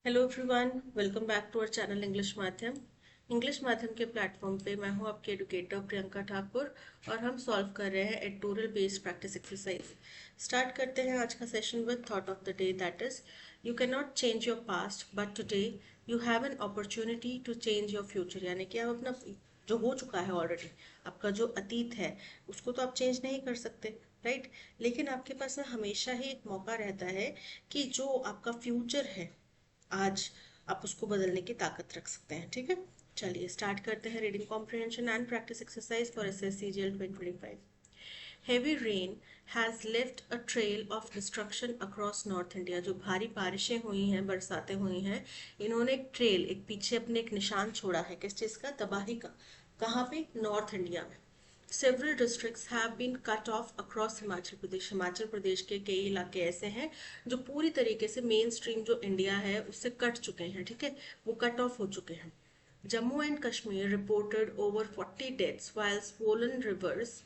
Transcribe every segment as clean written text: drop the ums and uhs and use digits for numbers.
Hello everyone, welcome back to our channel English माध्यम के platform पे मैं हूं आपकी एडुकेटर प्रियंका ठाकुर। और हम सॉल्व कर रहे हैं editorial based practice exercise. Start करते हैं आज का session with thought of the day, that is you can not change your past but today you have an opportunity to change your future. यानी कि आप अपना जो हो चुका है ऑलरेडी, आपका जो अतीत है उसको तो आप चेंज नहीं कर सकते, राइट। लेकिन आपके पास ना हमेशा ही एक मौका रहता है कि जो आपका फ्यूचर है आज आप उसको बदलने की ताकत रख सकते हैं। ठीक है, चलिए स्टार्ट करते हैं। Reading comprehension and practice exercise for SSC GL 2025। Heavy rain has left a trail of destruction across north India. जो भारी बारिशें हुई हैं, बरसातें हुई हैं, इन्होंने एक ट्रेल, एक पीछे अपने एक निशान छोड़ा है। किस चीज का? तबाही का। कहाँ पे? नॉर्थ इंडिया में। Several districts have been cut off across Himachal Pradesh. Himachal Pradesh के कई इलाके ऐसे हैं जो पूरी तरीके से मेन स्ट्रीम जो इंडिया है उससे कट चुके हैं। ठीक है, वो कट ऑफ हो चुके हैं। Jammu and Kashmir reported over 40 deaths while swollen rivers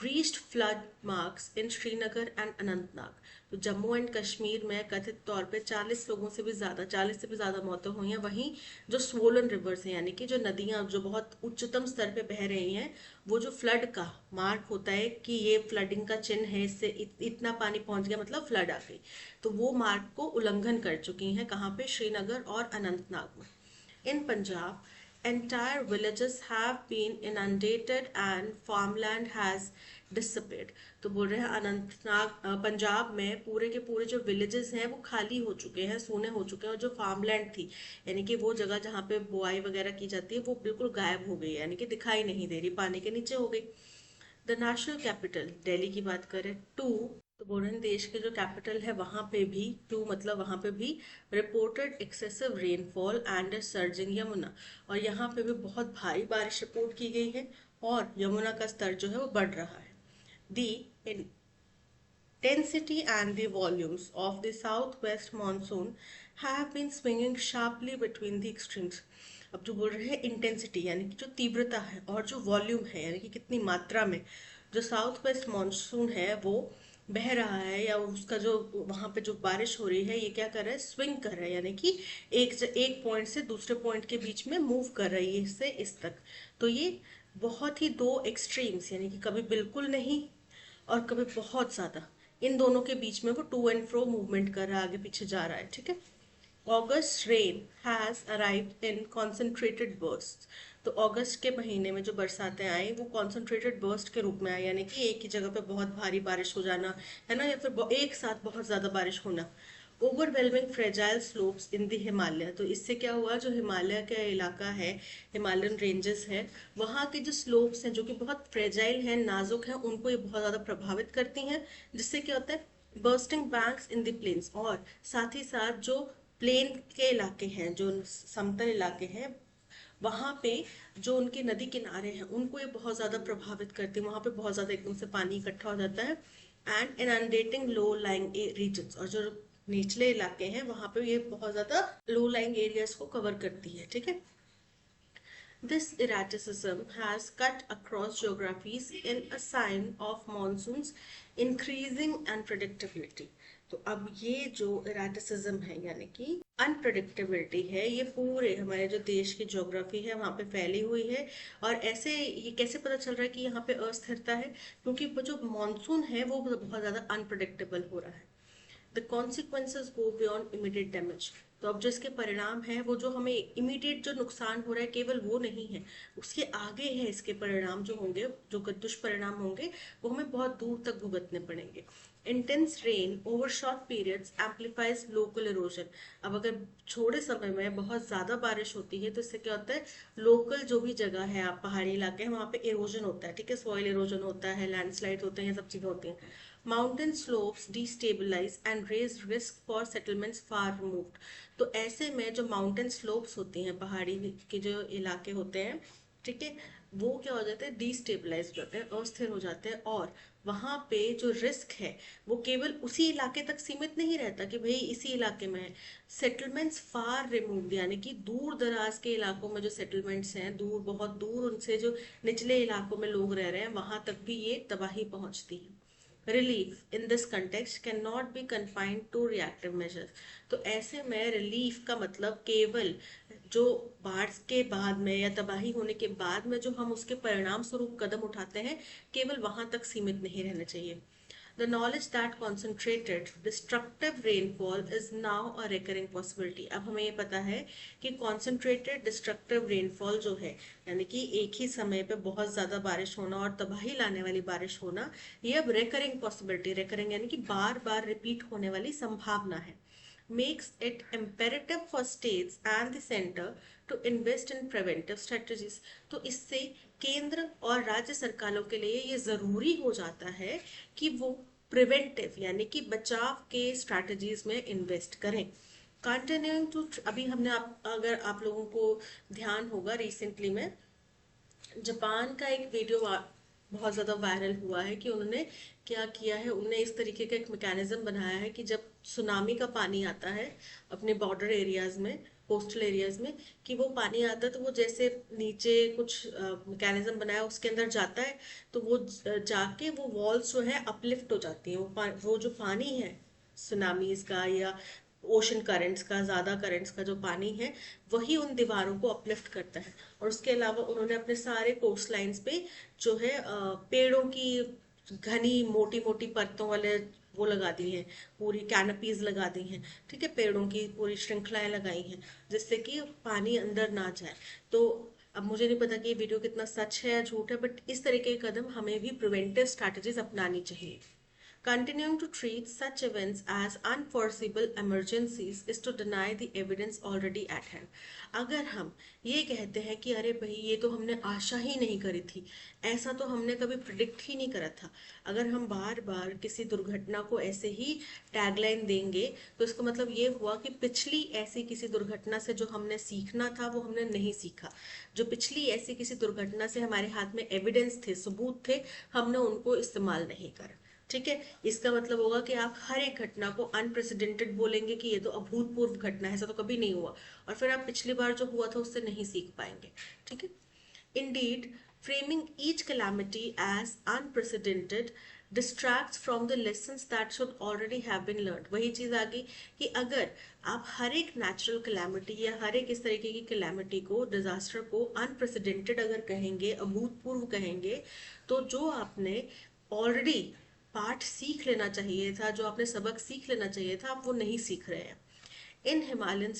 breached flood marks in Srinagar and Anantnag. तो जम्मू एंड कश्मीर में कथित तौर पे 40 से भी ज्यादा मौतें हुई हैं। वहीं जो स्वोलन रिवर्स हैं, यानी कि जो नदियां जो बहुत उच्चतम स्तर पे बह रही हैं, वो जो फ्लड का मार्क होता है कि ये फ्लडिंग का चिन्ह है, इससे इतना पानी पहुंच गया मतलब फ्लड आ गई, तो वो मार्क को उल्लंघन कर चुकी हैं। कहाँ पे? श्रीनगर और अनंतनाग में। In Punjab, entire villages have been inundated and farmland has disappeared। तो बोल रहे हैं अनंतनाग पंजाब में पूरे के पूरे जो विलेजेस हैं वो खाली हो चुके हैं, सूने हो चुके हैं। और जो फार्मलैंड थी, यानी कि वो जगह जहाँ पे बुआई वगैरह की जाती है, वो बिल्कुल गायब हो गई है, यानी कि दिखाई नहीं दे रही, पानी के नीचे हो गई। द नेशनल कैपिटल दिल्ली की बात करें, टू, तो बोल रहे हैं देश के जो कैपिटल है वहां पे भी, टू मतलब वहां पे भी reported excessive rainfall and surging Yamuna. और यहाँ पे भी बहुत भारी बारिश रिपोर्ट की गई है और यमुना का स्तर जो है वो बढ़ रहा है। दी intensity and the volumes of the southwest monsoon have been swinging sharply between the extremes। अब जो बोल रहे हैं इंटेंसिटी, यानी कि जो तीव्रता है, और जो वॉल्यूम है, यानी कि कितनी मात्रा में जो साउथ वेस्ट मानसून है वो बह रहा है, या उसका जो वहां पे जो बारिश हो रही है, ये क्या कर रहा है? स्विंग कर रहा है, यानी कि एक पॉइंट से दूसरे पॉइंट के बीच में मूव कर रही है, इससे इस तक। तो ये बहुत ही दो एक्सट्रीम्स, यानी कि कभी बिल्कुल नहीं और कभी बहुत ज्यादा, इन दोनों के बीच में वो टू एंड फ्रो मूवमेंट कर रहा है, आगे पीछे जा रहा है। ठीक है। August rain has arrived in concentrated burst. तो अगस्त के महीने में जो बरसातें आई वो कॉन्सेंट्रेटेड बर्स्ट के रूप में आई, यानी कि एक ही जगह पे बहुत भारी बारिश हो जाना, है ना, या फिर एक साथ बहुत ज्यादा बारिश होना। Overwhelming fragile slopes in the Himalaya. तो इससे क्या हुआ? जो हिमालय का इलाका है, हिमालयन रेंजेस है, वहाँ के जो स्लोप्स हैं जो कि बहुत फ्रेजाइल हैं, नाजुक हैं, उनको ये बहुत ज्यादा प्रभावित करती हैं। जिससे क्या होता है? Bursting banks in the plains. और साथ ही साथ जो प्लेन के इलाके हैं, जो समतल इलाके हैं, वहां पे जो उनके नदी किनारे हैं उनको ये बहुत ज्यादा प्रभावित करती है। वहां पे बहुत ज्यादा एकदम से पानी इकट्ठा हो जाता है। And inundating low lying regions. और जो निचले इलाके हैं वहां पे ये बहुत ज्यादा लो लाइंग एरियाज को कवर करती है। ठीक है। This erratism has cut across geographies in a sign of monsoons increasing unpredictability। तो अब ये जो erratism है, यानी कि अनप्रडिक्टेबिलिटी है, ये पूरे हमारे जो देश की ज्योग्राफी है वहां पे फैली हुई है। और ऐसे ये कैसे पता चल रहा है कि यहाँ पे अस्थिरता है? क्योंकि वो जो मानसून है वो बहुत ज्यादा अनप्रडिक्टेबल हो रहा है। The consequences go beyond immediate damage. तो अब जो इसके परिणाम है, वो जो हमें इमीडिएट जो नुकसान हो रहा है केवल वो नहीं है, उसके आगे है इसके परिणाम जो होंगे, जो दुष्परिणाम होंगे, वो हमें बहुत दूर तक भुगतने पड़ेंगे। Intense rain over short periods amplifies local erosion. अब अगर थोड़े समय में बहुत ज्यादा बारिश होती है तो इससे क्या होता है? लोकल जो भी जगह है, आप पहाड़ी इलाके हैं, वहां पे इरोजन होता है। ठीक है, सॉइल इरोजन होता है, लैंडस्लाइड होते हैं, ये सब चीजें होती हैं। Mountain slopes destabilize and raise risk for settlements far removed। तो ऐसे में जो माउंटेन स्लोप्स होती हैं, पहाड़ी के जो इलाके होते हैं, ठीक है, वो क्या हो जाते हैं? डिस्टेबलाइज हो जाते हैं, अस्थिर हो जाते हैं। और वहां पे जो रिस्क है वो केवल उसी इलाके तक सीमित नहीं रहता कि भाई इसी इलाके में है। सेटलमेंट्स फार रिमूव्ड, यानी कि दूर दराज के इलाकों में जो सेटलमेंट्स हैं, दूर, बहुत दूर, उनसे जो निचले इलाकों में लोग रह रहे हैं, वहां तक भी ये तबाही पहुंचती है। Relief in this context can not be confined to reactive measures. तो ऐसे में रिलीफ का मतलब केवल जो बाढ़ के बाद में या तबाही होने के बाद में जो हम उसके परिणाम स्वरूप कदम उठाते हैं, केवल वहां तक सीमित नहीं रहना चाहिए। The knowledge that concentrated destructive rainfall is now a recurring possibility। अब हमें ये पता है कि concentrated destructive rainfall जो है, यानी कि एक ही समय पे बहुत ज्यादा बारिश होना और तबाही लाने वाली बारिश होना, ये अब recurring possibility, recurring यानी कि बार बार रिपीट होने वाली संभावना है, makes it imperative for states and the center to invest in preventive strategies। तो इससे केंद्र और राज्य सरकारों के लिए ये जरूरी हो जाता है कि वो प्रिवेंटिव यानी कि बचाव के स्ट्रैटेजीज में इन्वेस्ट करें। कंटिन्यूइंग टू, अभी हमने अगर आप लोगों को ध्यान होगा, रिसेंटली में जापान का एक वीडियो बहुत ज्यादा वायरल हुआ है कि उन्होंने क्या किया है। उन्होंने इस तरीके का एक मैकेनिज्म बनाया है कि जब सुनामी का पानी आता है अपने बॉर्डर एरियाज में, कोस्टल एरियाज में, कि वो पानी आता है तो वो जैसे नीचे कुछ मैकेनिज्म बनाया उसके अंदर जाता है, तो वो जाके वो वॉल्स जो है अपलिफ्ट हो जाती है। वो जो पानी है सुनामीज का या ओशन करंट्स का, ज्यादा करंट्स का जो पानी है, वही उन दीवारों को अपलिफ्ट करता है। और उसके अलावा उन्होंने अपने सारे कोस्ट लाइन्स पे जो है पेड़ों की घनी मोटी मोटी परतों वाले वो लगा दी हैं, पूरी कैनपीज लगा दी हैं, ठीक है, पेड़ों की पूरी श्रृंखलाएं लगाई हैं जिससे कि पानी अंदर ना जाए। तो अब मुझे नहीं पता कि ये वीडियो कितना सच है या झूठ है, बट इस तरीके के कदम हमें भी प्रिवेंटिव स्ट्रैटेजीज अपनानी चाहिए। Continuing to treat such events as unforeseeable emergencies is to deny the evidence already at hand। अगर हम ये कहते हैं कि अरे भाई ये तो हमने आशा ही नहीं करी थी, ऐसा तो हमने कभी प्रिडिक्ट ही नहीं करा था, अगर हम बार बार किसी दुर्घटना को ऐसे ही टैगलाइन देंगे तो इसका मतलब ये हुआ कि पिछली ऐसी किसी दुर्घटना से जो हमने सीखना था वो हमने नहीं सीखा। जो पिछली ऐसी किसी दुर्घटना से हमारे हाथ में एविडेंस थे, सबूत थे, हमने उनको इस्तेमाल नहीं करा। ठीक है, इसका मतलब होगा कि आप हर एक घटना को अनप्रेसिडेंटेड बोलेंगे कि ये तो अभूतपूर्व घटना है, ऐसा तो कभी नहीं हुआ, और फिर आप पिछली बार जो हुआ था उससे नहीं सीख पाएंगे। ठीक है, indeed framing each calamity as unprecedented distracts from the lessons that should already have been learned। वही चीज आ गई कि अगर आप हर एक नेचुरल कैलामिटी या हर एक इस तरीके की कैलामिटी को, डिजास्टर को अनप्रेसिडेंटेड अगर कहेंगे, अभूतपूर्व कहेंगे, तो जो आपने ऑलरेडी पाठ सीख लेना चाहिए था, जो आपने सबक सीख लेना चाहिए था, आप वो नहीं सीख रहे हैं। इन हिमालयन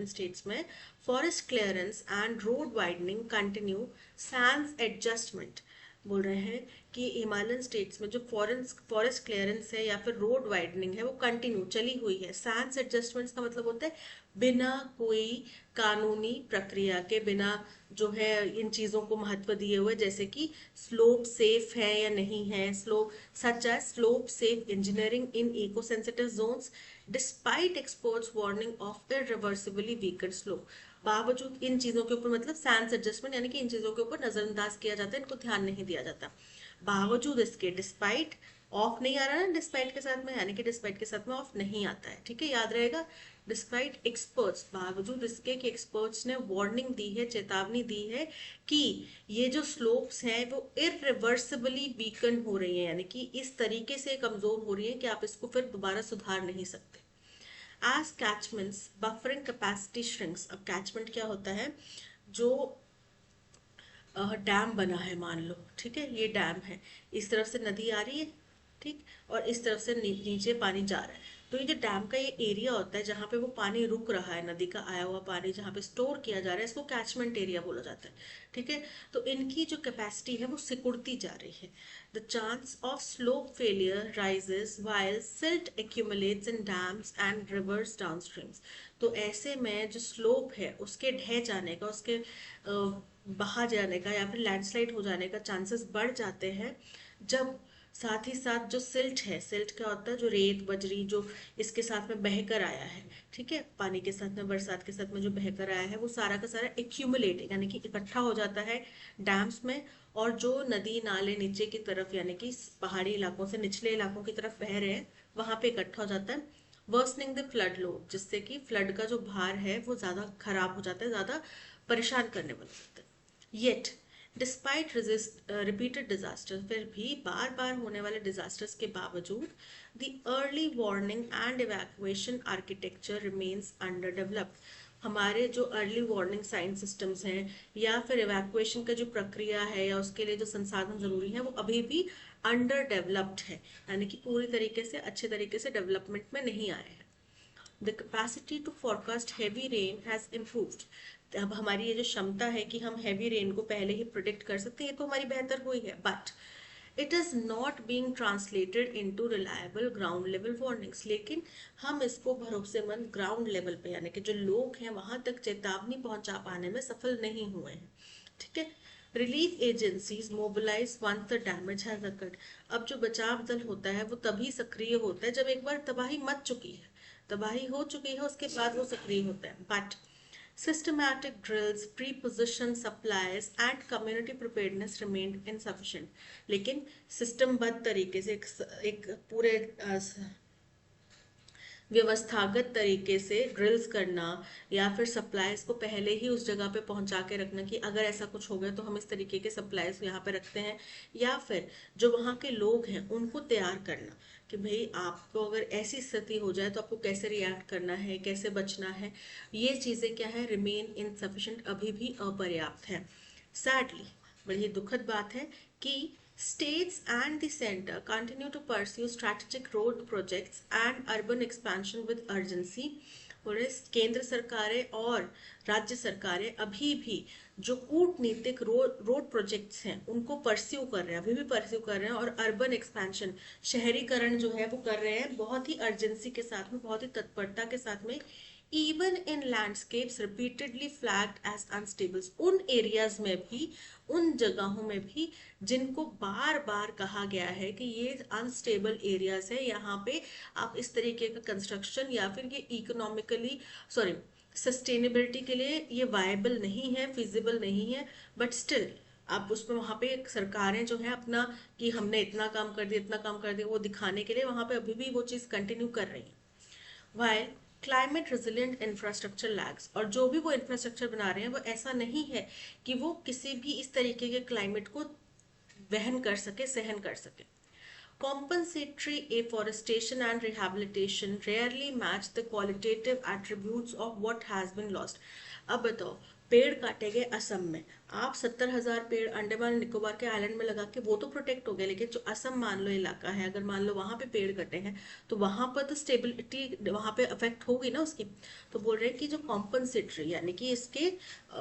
स्टेट्स में forest clearance and road widening continue, sans adjustment. बोल रहे हैं कि हिमालयन स्टेट्स में जो फॉरेस्ट क्लियरेंस है या फिर रोड वाइडनिंग है वो कंटिन्यू चली हुई है। सैंस एडजस्टमेंट्स का मतलब होता है बिना कोई कानूनी प्रक्रिया के, बिना जो है इन चीजों को महत्व दिए हुए, जैसे कि स्लोप सेफ है या नहीं है, slope such as slope safe engineering in eco sensitive zones despite experts warning of irreversibly weaker slope. बावजूद इन चीजों के ऊपर, मतलब सैंस एडजस्टमेंट यानी कि इन चीजों के ऊपर नजरअंदाज किया जाता है, इनको ध्यान नहीं दिया जाता। बावजूद इसके, डिस्पाइट ऑफ नहीं आ रहा ना डिस्पाइट के साथ में, यानी कि डिस्पाइट के साथ में ऑफ नहीं आता है। ठीक है, याद रहेगा, डिस्पाइट एक्सपर्ट्स, बावजूद इसके कि एक्सपर्ट्स ने वार्निंग दी है, चेतावनी दी है कि ये जो स्लोप्स हैं वो इरिवर्सिबली वीकन हो रही है, यानी कि इस तरीके से कमजोर हो रही है कि आप इसको फिर दोबारा सुधार नहीं सकते। As catchments buffering capacity shrinks. अब कैचमेंट क्या होता है, जो डैम बना है मान लो, ठीक है, ये डैम है, इस तरफ से नदी आ रही है, ठीक, और इस तरफ से नीचे पानी जा रहा है, तो ये जो डैम का ये एरिया होता है जहाँ पे वो पानी रुक रहा है, नदी का आया हुआ पानी जहाँ पे स्टोर किया जा रहा है, इसको कैचमेंट एरिया बोला जाता है। ठीक है, तो इनकी जो कैपेसिटी है वो सिकुड़ती जा रही है। The chance of slope failure rises while silt accumulates in dams and rivers downstreams. तो ऐसे में जो स्लोप है उसके ढह जाने का, उसके बहा जाने का या फिर लैंडस्लाइड हो जाने का चांसेस बढ़ जाते हैं, जब साथ ही साथ जो सिल्ट है, सिल्ट क्या होता है, जो रेत बजरी जो इसके साथ में बहकर आया है, ठीक है, पानी के साथ में, बरसात के साथ में जो बहकर आया है, वो सारा का सारा एक्यूमुलेट यानी कि इकट्ठा हो जाता है डैम्स में, और जो नदी नाले नीचे की तरफ यानी कि पहाड़ी इलाकों से निचले इलाकों की तरफ बह रहे हैं वहां पे इकट्ठा हो जाता है। वर्सनिंग द फ्लड लोड, जिससे कि फ्लड का जो भार है वो ज्यादा खराब हो जाता है, ज्यादा परेशान करने वाला होता है। Yet डिस्पाइट रिपीटेड डिजास्टर, फिर भी बार बार होने वाले डिजास्टर्स के बावजूद the early warning and evacuation architecture remains under developed. हमारे जो अर्ली वार्निंग साइन सिस्टम्स हैं या फिर इवैक्यूएशन का जो प्रक्रिया है या उसके लिए जो संसाधन जरूरी है वो अभी भी अंडर डेवलप्ड है, यानी कि पूरी तरीके से अच्छे तरीके से डेवलपमेंट में नहीं आए हैं। The capacity to forecast heavy rain has improved. अब हमारी ये जो क्षमता है कि हम हैवी रेन को पहले ही प्रिडिक्ट कर सकते हैं ये तो हमारी बेहतर हुई है, but it is not being translated into reliable ground level warnings. लेकिन हम इसको भरोसेमंद ग्राउंड लेवल पे यानी कि जो लोग हैं वहां तक चेतावनी पहुंचा पाने में सफल नहीं हुए हैं। ठीक है। Relief agencies mobilise once the damage has occurred. अब जो बचाव दल होता है वो तभी सक्रिय होता है जब एक बार तबाही मच चुकी है, तबाही हो चुकी है, उसके बाद वो सक्रिय होता है। But systematic drills, pre-positioned supplies and community preparedness remained insufficient. लेकिन सिस्टमबद्ध तरीके से एक पूरे व्यवस्थागत तरीके से ड्रिल्स करना या फिर सप्लाईज को पहले ही उस जगह पे पहुंचा के रखना कि अगर ऐसा कुछ हो गया तो हम इस तरीके के सप्लाईज यहाँ पे रखते हैं, या फिर जो वहाँ के लोग हैं उनको तैयार करना कि भाई आपको अगर ऐसी स्थिति हो जाए तो आपको कैसे रिएक्ट करना है, कैसे बचना है। ये चीज़ें क्या है, रिमेन इनसफिशिएंट, अभी भी अपर्याप्त है। सैडली, बड़ी दुखद बात है कि states and the center continue to pursue strategic road projects and urban expansion with urgency। और इस केंद्र सरकारें और राज्य सरकारें अभी भी जो कूटनीतिक रोड प्रोजेक्ट्स हैं उनको परस्यू कर रहे हैं, अभी भी परस्यू कर रहे हैं, और अर्बन एक्सपेंशन शहरीकरण जो है वो कर रहे हैं बहुत ही अर्जेंसी के साथ में, बहुत ही तत्परता के साथ में। even in landscapes repeatedly flagged as unstable, उन एरियाज में भी, उन जगहों में भी जिनको बार बार कहा गया है कि ये अनस्टेबल एरियाज है, यहाँ पे आप इस तरीके का कंस्ट्रक्शन या फिर ये इकोनॉमिकली सस्टेनेबिलिटी के लिए ये वायबल नहीं है, फिजिबल नहीं है, बट स्टिल आप उसमें वहां पे सरकारें जो है अपना कि हमने इतना काम कर दिया, इतना काम कर दिया, वो दिखाने के लिए वहां पे अभी भी वो चीज कंटिन्यू कर रही है। While climate resilient infrastructure lags, और जो भी वो इंफ्रास्ट्रक्चर बना रहे हैं वो ऐसा नहीं है कि वो किसी भी इस तरीके के क्लाइमेट को वहन कर सके, सहन कर सके। Compensatory afforestation and rehabilitation rarely match the qualitative attributes of what has been lost। अब बताओ, पेड़ काटे गए असम में, आप 70,000 पेड़ अंडमान निकोबार के आइलैंड में लगा के वो तो प्रोटेक्ट हो गए, लेकिन जो असम मान लो इलाका है, अगर मान लो वहां पे पेड़ कटे हैं तो वहां पर तो स्टेबिलिटी वहां पे अफेक्ट होगी ना उसकी। तो बोल रहे हैं कि जो कॉम्पनसेटरी यानी कि इसके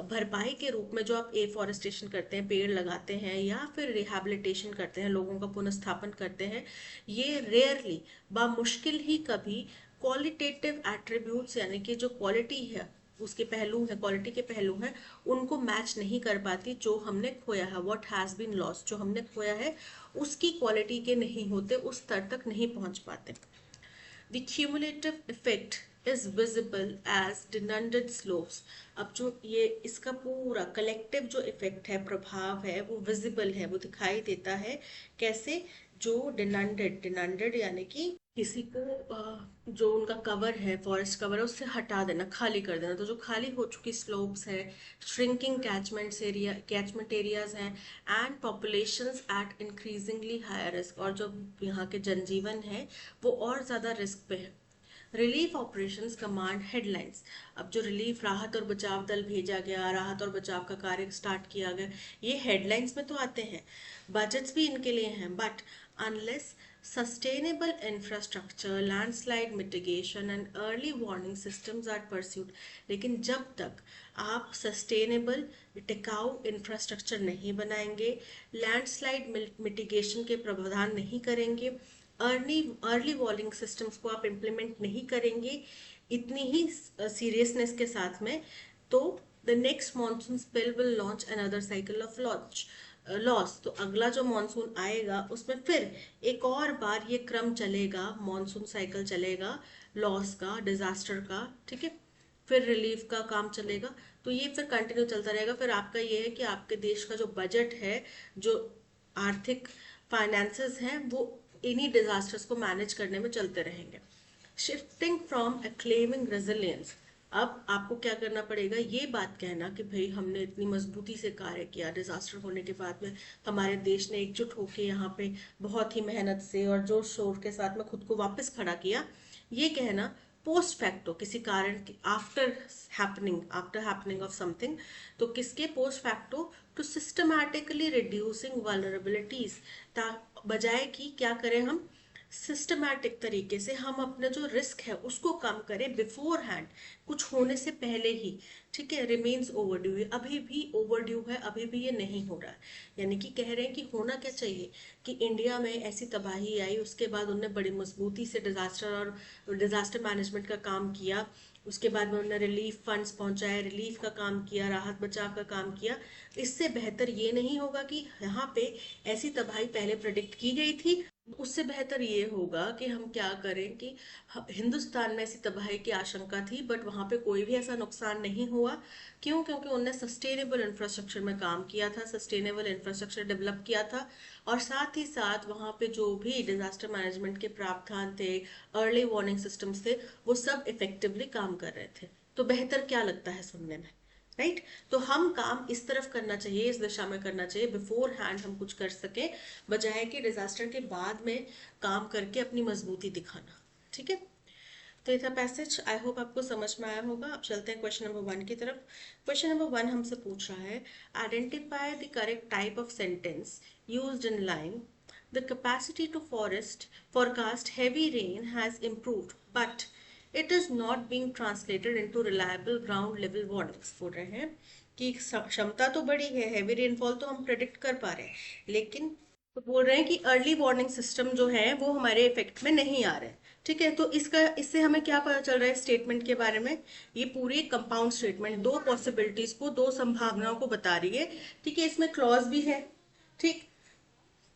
भरपाई के रूप में जो आप एफॉरेस्टेशन करते हैं, पेड़ लगाते हैं या फिर रिहैबिलिटेशन करते हैं, लोगों का पुनर्स्थापन करते हैं, ये रेयरली बामुश्किल ही कभी क्वालिटेटिव एट्रीब्यूट्स यानी कि जो क्वालिटी है उसके पहलू है, क्वालिटी के पहलू हैं, उनको मैच नहीं कर पाती जो हमने खोया है। व्हाट हैज बीन लॉस्ट, जो हमने खोया है उसकी क्वालिटी के नहीं होते, उस स्तर तक नहीं पहुंच पाते। The cumulative effect is visible as denuded slopes. अब जो ये इसका पूरा कलेक्टिव जो इफेक्ट है, प्रभाव है, वो विजिबल है, वो दिखाई देता है। कैसे? जो डिनंडेड यानी कि किसी को जो उनका कवर है, फॉरेस्ट कवर है, उससे हटा देना, खाली कर देना। तो जो खाली हो चुकी स्लोप्स है, श्रिंकिंग कैचमेंट एरियाज हैं, and populations at increasingly higher risk, और जो यहाँ के जनजीवन है वो और ज्यादा रिस्क पे है। Relief operations command headlines. अब जो रिलीफ राहत और बचाव दल भेजा गया, राहत और बचाव का कार्य स्टार्ट किया गया, ये हेडलाइंस में तो आते हैं, बजट्स भी इनके लिए हैं, but unless sustainable infrastructure, landslide mitigation and early warning systems are pursued। लेकिन जब तक आप सस्टेनेबल टिकाऊ इंफ्रास्ट्रक्चर नहीं बनाएंगे, लैंडस्लाइड मिटिगेशन के प्रावधान नहीं करेंगे, अर्ली वार्निंग सिस्टम्स को आप इम्प्लीमेंट नहीं करेंगे इतनी ही सीरियसनेस के साथ में, तो the next monsoon spell will launch another cycle of loss. तो अगला जो मॉनसून आएगा उसमें फिर एक और बार ये क्रम चलेगा, मॉनसून साइकिल चलेगा, लॉस का, डिजास्टर का, ठीक है, फिर रिलीफ का काम चलेगा। तो ये फिर कंटिन्यू चलता रहेगा। फिर आपका ये है कि आपके देश का जो बजट है, जो आर्थिक फाइनेंसेस हैं, वो इन्हीं डिजास्टर्स को मैनेज करने में चलते रहेंगे। शिफ्टिंग फ्रॉम acclaiming resilience अब आपको क्या करना पड़ेगा, ये बात कहना कि भाई हमने इतनी मजबूती से कार्य किया, डिजास्टर होने के बाद में हमारे देश ने एकजुट होकर यहाँ पे बहुत ही मेहनत से और जोर शोर के साथ में खुद को वापस खड़ा किया, ये कहना पोस्ट फैक्टो किसी कारण आफ्टर हैपनिंग ऑफ समथिंग, तो किसके post facto, to systematically reducing vulnerabilities, बजाय कि क्या करें हम सिस्टमैटिक तरीके से हम अपना जो रिस्क है उसको कम करें बिफोर हैंड, कुछ होने से पहले ही। ठीक है, रिमेन्स ओवरड्यू, ये अभी भी ओवरड्यू है, अभी भी ये नहीं हो रहा है। यानी कि कह रहे हैं कि होना क्या चाहिए कि इंडिया में ऐसी तबाही आई, उसके बाद उन्होंने बड़ी मजबूती से डिजास्टर मैनेजमेंट का काम किया, उसके बाद में उन्होंने रिलीफ फंड्स पहुंचाए, रिलीफ का काम किया, राहत बचाव का काम किया। इससे बेहतर ये नहीं होगा कि यहाँ पे ऐसी तबाही पहले प्रेडिक्ट की गई थी, उससे बेहतर ये होगा कि हम क्या करें कि हिंदुस्तान में ऐसी तबाही की आशंका थी बट वहां पे कोई भी ऐसा नुकसान नहीं हुआ। क्यों? क्योंकि उन्होंने सस्टेनेबल इंफ्रास्ट्रक्चर में काम किया था, सस्टेनेबल इंफ्रास्ट्रक्चर डेवलप किया था, और साथ ही साथ वहां पे जो भी डिजास्टर मैनेजमेंट के प्रावधान थे, अर्ली वार्निंग सिस्टम्स थे, वो सब इफेक्टिवली काम कर रहे थे। तो बेहतर क्या लगता है सुनने में, राइट? तो हम काम इस तरफ करना चाहिए, इस दिशा में करना चाहिए, बिफोर हैंड हम कुछ कर सके, बजाय कि डिजास्टर के बाद में काम करके अपनी मजबूती दिखाना। ठीक है, तो ये था पैसेज। आई होप आपको समझ में आया होगा। अब चलते हैं क्वेश्चन नंबर 1 की तरफ। क्वेश्चन नंबर 1 हमसे पूछ रहा है, identify the correct type of sentence used in line the capacity to forecast heavy rain has improved but it is not being translated into reliable ground level warnings। बोल रहे हैं कि क्षमता तो बड़ी है, हैवी रेनफॉल तो हम प्रेडिक्ट कर पा रहे हैं, लेकिन तो बोल रहे हैं कि अर्ली वार्निंग सिस्टम जो है वो हमारे इफेक्ट में नहीं आ रहे हैं। ठीक है, तो इससे हमें क्या पता चल रहा है स्टेटमेंट के बारे में, ये पूरी कंपाउंड स्टेटमेंट दो पॉसिबिलिटीज को, दो संभावनाओं को बता रही है। ठीक है, इसमें क्लॉज भी है, ठीक,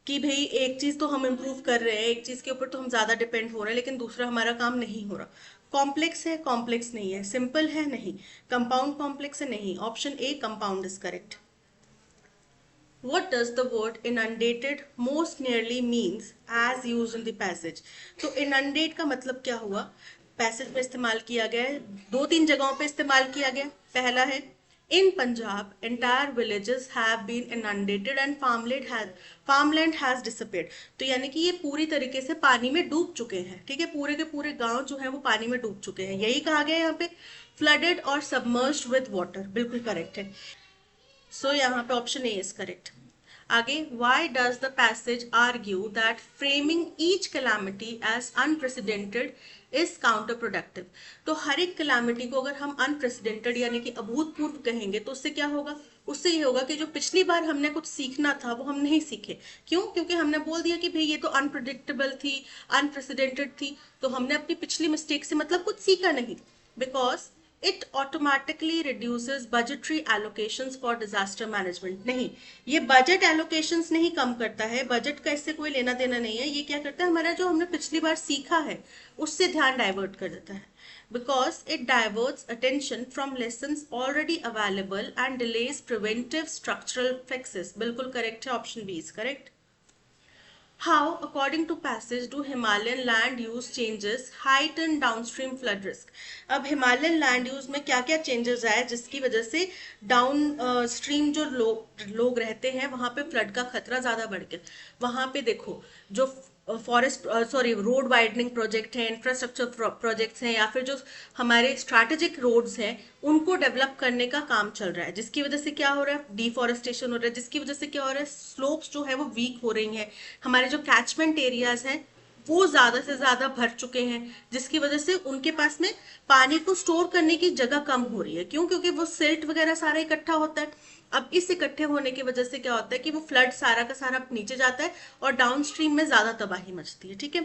कि भाई एक चीज तो हम इम्प्रूव कर रहे हैं, एक चीज के ऊपर तो हम ज्यादा डिपेंड हो रहे हैं, लेकिन दूसरा हमारा काम नहीं हो रहा। कॉम्प्लेक्स है, कॉम्प्लेक्स नहीं है, सिंपल है, नहीं, कंपाउंड कॉम्प्लेक्स है, नहीं, option A compound is correct. What does the word inundated most nearly means as used in the passage? तो inundate का मतलब क्या हुआ, पैसेज में इस्तेमाल किया गया है, दो तीन जगहों पे इस्तेमाल किया गया। पहला है, in Punjab entire villages have been inundated and farmland has disappeared। तो यानी कि ये पूरी तरीके से पानी में डूब चुके हैं। ठीक है, पूरे के पूरे गांव जो है वो पानी में डूब चुके हैं, यही कहा गया है यहाँ पे। फ्लडेड और सबमर्ज्ड विद वाटर, बिल्कुल करेक्ट है। सो यहाँ पे ऑप्शन ए इज करेक्ट। आगे, why does the passage argue that framing each calamity as unprecedented is counterproductive? तो हर एक कैलामिटी को अगर हम अनप्रेसिडेंटेड यानी कि अभूतपूर्व कहेंगे तो उससे क्या होगा, उससे ये होगा कि जो पिछली बार हमने कुछ सीखना था वो हम नहीं सीखे। क्यों? क्योंकि हमने बोल दिया कि भाई ये तो अनप्रिडिक्टेबल थी, अनप्रेसिडेंटेड थी, तो हमने अपनी पिछली मिस्टेक से मतलब कुछ सीखा नहीं। Because it automatically reduces budgetary allocations for disaster management। नहीं, ये बजट allocations नहीं कम करता है, बजट का इससे कोई लेना देना नहीं है। ये क्या करता है, हमारा जो हमने पिछली बार सीखा है उससे ध्यान डाइवर्ट कर देता है। because it diverts attention from lessons already available and delays preventive structural fixes। बिल्कुल करेक्ट है, option B is correct. How, according to passage, do Himalayan land use changes heighten downstream flood risk? अब Himalayan land use में क्या क्या changes आए जिसकी वजह से डाउन स्ट्रीम जो लोग रहते हैं वहां पे फ्लड का खतरा ज्यादा बढ़ गया। वहां पे देखो, जो रोड वाइडनिंग प्रोजेक्ट है, इंफ्रास्ट्रक्चर प्रोजेक्ट्स हैं, या फिर जो हमारे स्ट्रैटेजिक रोड्स हैं उनको डेवलप करने का काम चल रहा है, जिसकी वजह से क्या हो रहा है, डिफॉरेस्टेशन हो रहा है, जिसकी वजह से क्या हो रहा है, स्लोप्स जो है वो वीक हो रही हैं, हमारे जो कैचमेंट एरियाज हैं वो ज्यादा से ज्यादा भर चुके हैं, जिसकी वजह से उनके पास में पानी को स्टोर करने की जगह कम हो रही है। क्यों? क्योंकि वो सिल्ट वगैरह सारा इकट्ठा होता है। अब इस इकट्ठे होने की वजह से क्या होता है कि वो फ्लड सारा का सारा नीचे जाता है और डाउनस्ट्रीम में ज्यादा तबाही मचती है। ठीक है,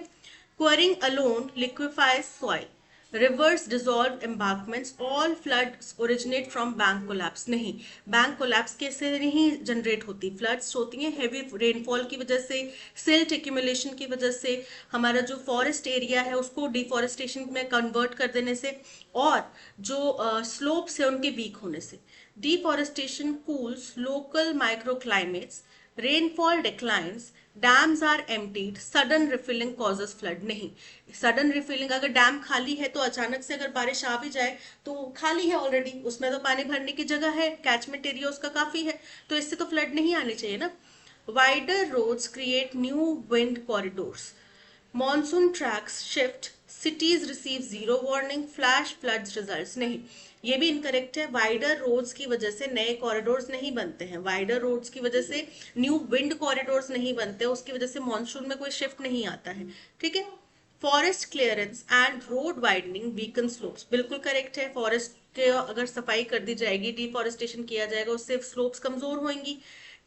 quarrying alone liquefies soil, rivers dissolve embankments, all floods originate from bank collapse. नहीं, बैंक कोलैप्स कैसे नहीं जनरेट होती, फ्लड्स होती हैं हेवी रेनफॉल की वजह से, सिल्ट एक्यूमुलेशन की वजह से, हमारा जो फॉरेस्ट एरिया है उसको डिफॉरेस्टेशन में कन्वर्ट कर देने से, और जो स्लोप्स है उनके वीक होने से। Deforestation cools local microclimates, rainfall declines, dams are emptied, sudden refilling causes flood. नहीं, सडन रिफिलिंग, अगर डैम खाली है तो अचानक से अगर बारिश आ भी जाए तो खाली है ऑलरेडी, उसमें तो पानी भरने की जगह है, कैचमेंट एरिया उसका काफी है, तो इससे तो फ्लड नहीं आनी चाहिए ना। Wider roads create new wind corridors, monsoon tracks shift, cities receive zero warning, flash floods results. नहीं, ये भी इनकरेक्ट है। वाइडर रोड्स की वजह से नए कॉरिडोर्स नहीं बनते हैं, वाइडर रोड्स की वजह से न्यू विंड कॉरिडोर्स नहीं बनते, उसकी वजह से मॉनसून में कोई शिफ्ट नहीं आता है। ठीक है। Forest clearance and road widening weaken slopes, बिल्कुल करेक्ट है। फॉरेस्ट के अगर सफाई कर दी जाएगी, डिफॉरेस्टेशन किया जाएगा, उससे स्लोप्स कमजोर होंगी।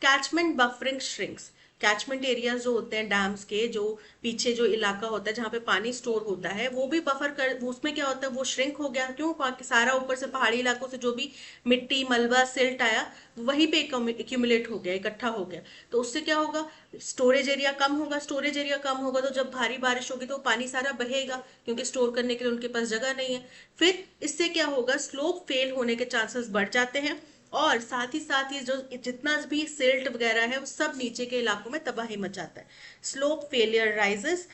Catchment buffering shrinks, catchment areas जो होते हैं डैम्स के, जो पीछे जो इलाका होता है जहाँ पे पानी स्टोर होता है, वो भी बफर कर, उसमें क्या होता है, वो श्रिंक हो गया। क्यों? सारा ऊपर से पहाड़ी इलाकों से जो भी मिट्टी मलबा सिल्ट आया वहीं पे एक्यूमुलेट हो गया, इकट्ठा हो गया, तो उससे क्या होगा, स्टोरेज एरिया कम होगा। स्टोरेज एरिया कम होगा तो जब भारी बारिश होगी तो पानी सारा बहेगा, क्योंकि स्टोर करने के लिए उनके पास जगह नहीं है। फिर इससे क्या होगा, स्लोप फेल होने के चांसेस बढ़ जाते हैं, और साथ ही जो जितना भी सिल्ट वगैरह है वो सब नीचे के इलाकों में तबाही मचाता है। Slope failure rises,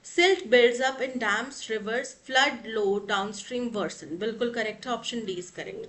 silt builds up in dams rivers, flood low downstream worsen. बिल्कुल करेक्ट है, option D is correct.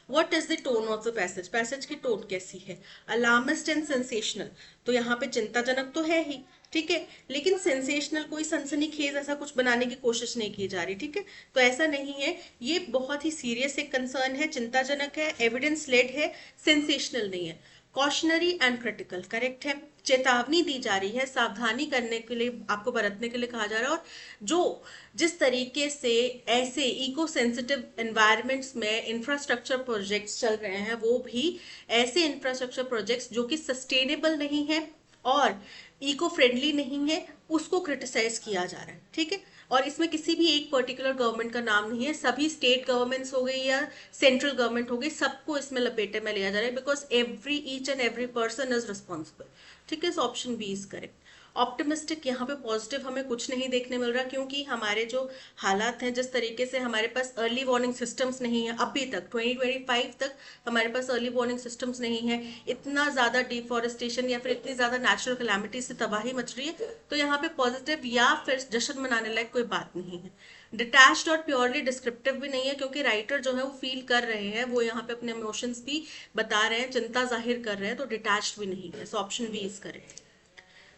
What is the tone of the passage, passage की टोन कैसी है? अलार्मिस्ट एंड सेंसेशनल, तो यहाँ पे चिंताजनक तो है ही, ठीक है, लेकिन सेंसेशनल, कोई सनसनीखेज ऐसा कुछ बनाने की कोशिश नहीं की जा रही। ठीक है, तो ऐसा नहीं है, ये बहुत ही सीरियस एक कंसर्न है, चिंताजनक है, एविडेंस लेड है, सेंसेशनल नहीं है। कॉशनरी एंड क्रिटिकल, करेक्ट है, चेतावनी दी जा रही है, सावधानी करने के लिए आपको बरतने के लिए कहा जा रहा है। और जो जिस तरीके से ऐसे इको सेंसिटिव एनवायरमेंट्स में इंफ्रास्ट्रक्चर प्रोजेक्ट्स चल रहे हैं, वो भी ऐसे इंफ्रास्ट्रक्चर प्रोजेक्ट्स जो कि सस्टेनेबल नहीं है और इको फ्रेंडली नहीं है, उसको क्रिटिसाइज किया जा रहा है। ठीक है, और इसमें किसी भी एक पर्टिकुलर गवर्नमेंट का नाम नहीं है, सभी स्टेट गवर्नमेंट्स हो गई या सेंट्रल गवर्नमेंट हो गई, सबको इसमें लपेटे में लिया जा रहा है, because each and every person is responsible. ठीक है, so option B is correct. Optimistic, यहाँ पे पॉजिटिव हमें कुछ नहीं देखने मिल रहा, क्योंकि हमारे जो हालात हैं, जिस तरीके से हमारे पास अर्ली वार्निंग सिस्टम्स नहीं है अभी तक, 2025 तक हमारे पास अर्ली वार्निंग सिस्टम्स नहीं है, इतना ज्यादा डिफॉरेस्टेशन या फिर इतनी ज्यादा नेचुरल कैलामिटी से तबाही मच रही है, तो यहाँ पे पॉजिटिव या फिर जश्न मनाने लायक कोई बात नहीं है। डिटैच्ड और प्योरली डिस्क्रिप्टिव भी नहीं है, क्योंकि राइटर जो है वो फील कर रहे हैं, वो यहाँ पे अपने इमोशंस भी बता रहे हैं, चिंता जाहिर कर रहे हैं, तो डिटैच्ड भी नहीं है, so option B is correct.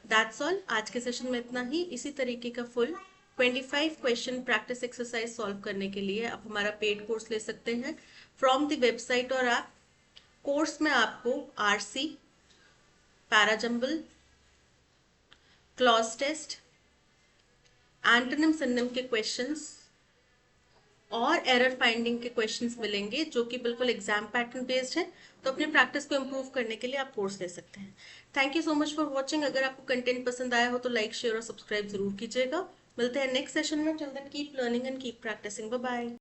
That's all, आज के सेशन में इतना ही। इसी तरीके का full 25 question practice exercise solve करने के लिए आप हमारा पेड कोर्स ले सकते हैं फ्रॉम द वेबसाइट और ऐप। कोर्स में आपको RC, parajumble, clause test, antonym synonym के क्वेश्चंस और एरर फाइंडिंग के क्वेश्चंस मिलेंगे, जो कि बिल्कुल एग्जाम पैटर्न बेस्ड है, तो अपनी प्रैक्टिस को इम्प्रूव करने के लिए आप कोर्स ले सकते हैं। Thank you so much for watching. अगर आपको कंटेंट पसंद आया हो तो लाइक शेयर और सब्सक्राइब जरूर कीजिएगा। मिलते हैं नेक्स्ट सेशन में। Till then keep learning and keep practising. Bye bye.